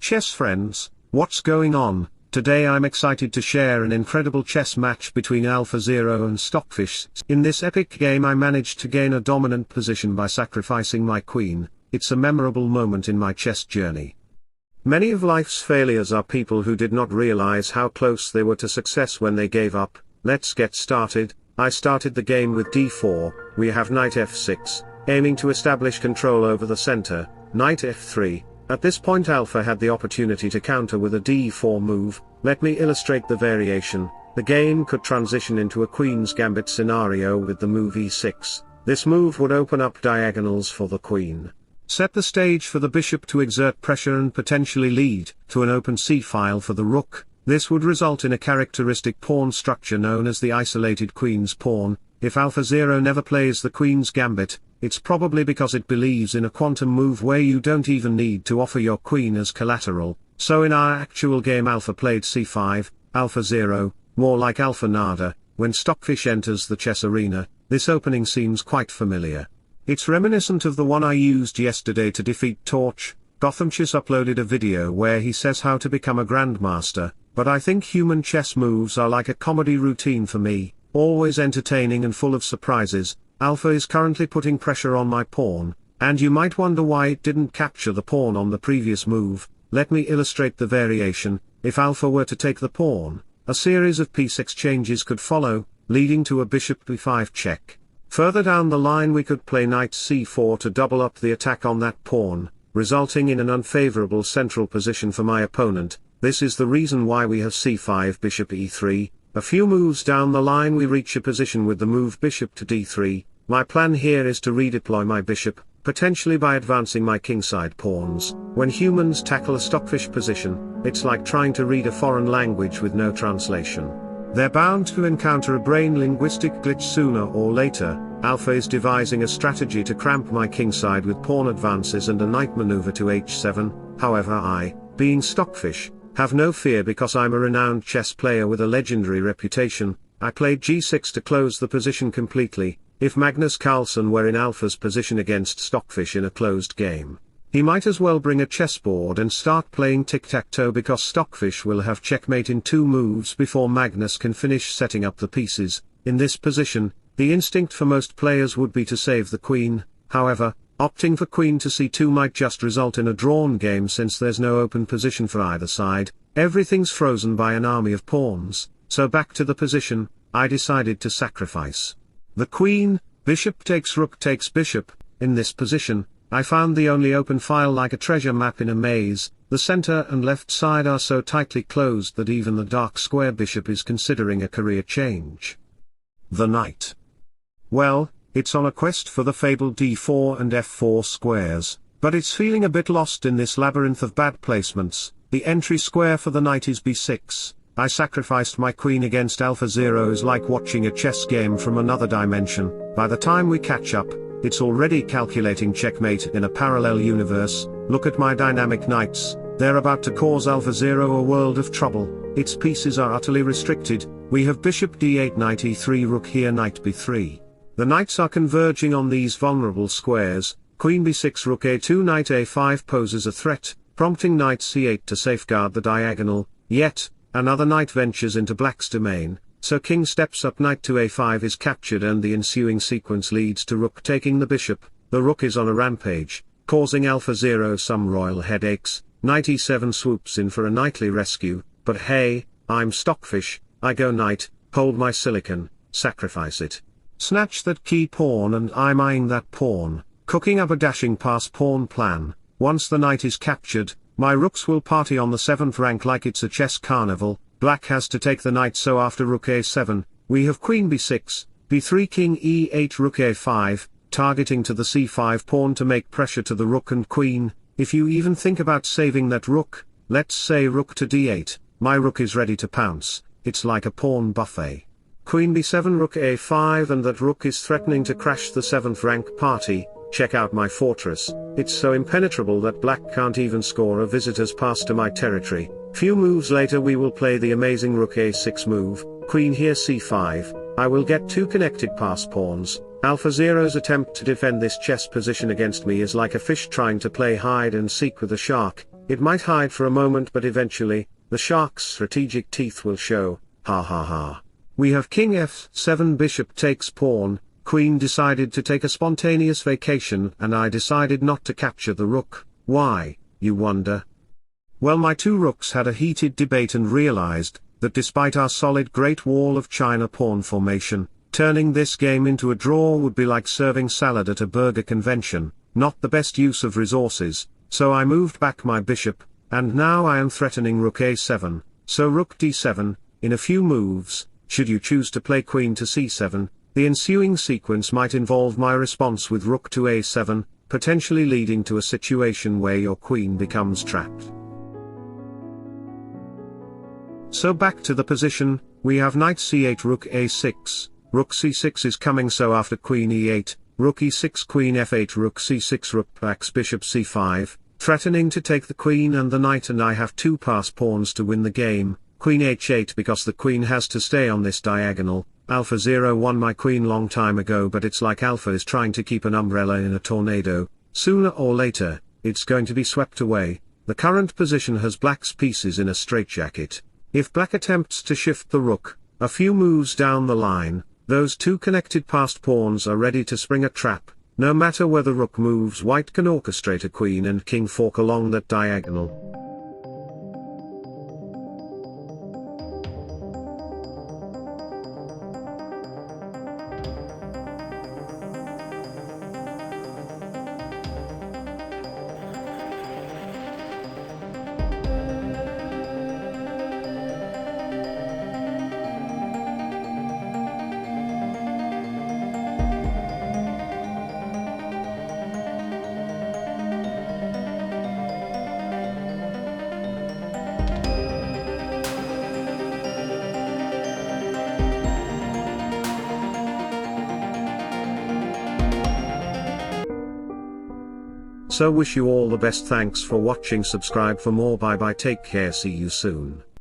Chess friends, what's going on? Today I'm excited to share an incredible chess match between AlphaZero and Stockfish. In this epic game I managed to gain a dominant position by sacrificing my queen. It's a memorable moment in my chess journey. Many of life's failures are people who did not realize how close they were to success when they gave up. Let's get started. I started the game with d4, we have knight f6, aiming to establish control over the center, knight f3. At this point Alpha had the opportunity to counter with a d4 move. Let me illustrate the variation. The game could transition into a queen's gambit scenario with the move e6. This move would open up diagonals for the queen. Set the stage for the bishop to exert pressure and potentially lead to an open c-file for the rook. This would result in a characteristic pawn structure known as the isolated queen's pawn. If AlphaZero never plays the queen's gambit, it's probably because it believes in a quantum move where you don't even need to offer your queen as collateral. So in our actual game Alpha played c5, AlphaZero, more like Alpha Nada. When Stockfish enters the chess arena, this opening seems quite familiar. It's reminiscent of the one I used yesterday to defeat Torch. Gothamchess uploaded a video where he says how to become a grandmaster, but I think human chess moves are like a comedy routine for me, always entertaining and full of surprises. Alpha is currently putting pressure on my pawn, and you might wonder why it didn't capture the pawn on the previous move. Let me illustrate the variation. If Alpha were to take the pawn, a series of piece exchanges could follow, leading to a bishop b5 check. Further down the line we could play knight c4 to double up the attack on that pawn, resulting in an unfavorable central position for my opponent. This is the reason why we have c5 bishop e3. A few moves down the line we reach a position with the move bishop to d3. My plan here is to redeploy my bishop, potentially by advancing my kingside pawns. When humans tackle a Stockfish position, it's like trying to read a foreign language with no translation. They're bound to encounter a brain linguistic glitch sooner or later. Alpha is devising a strategy to cramp my kingside with pawn advances and a knight maneuver to h7. However I, being Stockfish, have no fear because I'm a renowned chess player with a legendary reputation. I played g6 to close the position completely. If Magnus Carlsen were in Alpha's position against Stockfish in a closed game, he might as well bring a chessboard and start playing tic-tac-toe because Stockfish will have checkmate in 2 moves before Magnus can finish setting up the pieces. In this position, the instinct for most players would be to save the queen. However, opting for queen to c2 might just result in a drawn game since there's no open position for either side. Everything's frozen by an army of pawns. So back to the position, I decided to sacrifice the queen. Bishop takes rook takes bishop. In this position, I found the only open file like a treasure map in a maze. The center and left side are so tightly closed that even the dark square bishop is considering a career change. The knight. Well, it's on a quest for the fabled d4 and f4 squares, but it's feeling a bit lost in this labyrinth of bad placements. The entry square for the knight is b6. I sacrificed my queen against AlphaZero is like watching a chess game from another dimension. By the time we catch up, it's already calculating checkmate in a parallel universe. Look at my dynamic knights, they're about to cause AlphaZero a world of trouble. Its pieces are utterly restricted. We have bishop d8 knight e3 rook here knight b3. The knights are converging on these vulnerable squares. Queen b6 rook a2 knight a5 poses a threat, prompting knight c8 to safeguard the diagonal. Yet, another knight ventures into black's domain, so king steps up knight to a5 is captured and the ensuing sequence leads to rook taking the bishop. The rook is on a rampage, causing AlphaZero some royal headaches. Knight e7 swoops in for a knightly rescue, but hey, I'm Stockfish, I go knight, hold my silicon, sacrifice it. Snatch that key pawn and I'm eyeing that pawn, cooking up a dashing pass pawn plan. Once the knight is captured, my rooks will party on the 7th rank like it's a chess carnival. Black has to take the knight, so after rook a7, we have queen b6, b3 king e8 rook a5, targeting to the c5 pawn to make pressure to the rook and queen. If you even think about saving that rook, let's say rook to d8, my rook is ready to pounce. It's like a pawn buffet. Queen b7 rook a5 and that rook is threatening to crash the 7th rank party. Check out my fortress, it's so impenetrable that black can't even score a visitor's pass to my territory. Few moves later we will play the amazing rook a6 move, queen here c5, I will get 2 connected pass pawns. AlphaZero's attempt to defend this chess position against me is like a fish trying to play hide and seek with a shark. It might hide for a moment, but eventually, the shark's strategic teeth will show, ha ha ha. We have king f7, bishop takes pawn, queen decided to take a spontaneous vacation and I decided not to capture the rook. Why, you wonder? Well, my two rooks had a heated debate and realized that despite our solid Great Wall of China pawn formation, turning this game into a draw would be like serving salad at a burger convention, not the best use of resources, so I moved back my bishop, and now I am threatening rook a7, so rook d7, in a few moves, should you choose to play queen to c7, the ensuing sequence might involve my response with rook to a7, potentially leading to a situation where your queen becomes trapped. So back to the position, we have knight c8, rook a6, rook c6 is coming, so after queen e8, rook e6, queen f8, rook c6, rook backs, bishop c5, threatening to take the queen and the knight, and I have two pass pawns to win the game, queen h8 because the queen has to stay on this diagonal. AlphaZero won my queen long time ago, but it's like Alpha is trying to keep an umbrella in a tornado. Sooner or later, it's going to be swept away. The current position has black's pieces in a straitjacket. If black attempts to shift the rook, a few moves down the line, those two connected passed pawns are ready to spring a trap. No matter where the rook moves, white can orchestrate a queen and king fork along that diagonal. So wish you all the best, thanks for watching, subscribe for more, bye bye, take care, see you soon.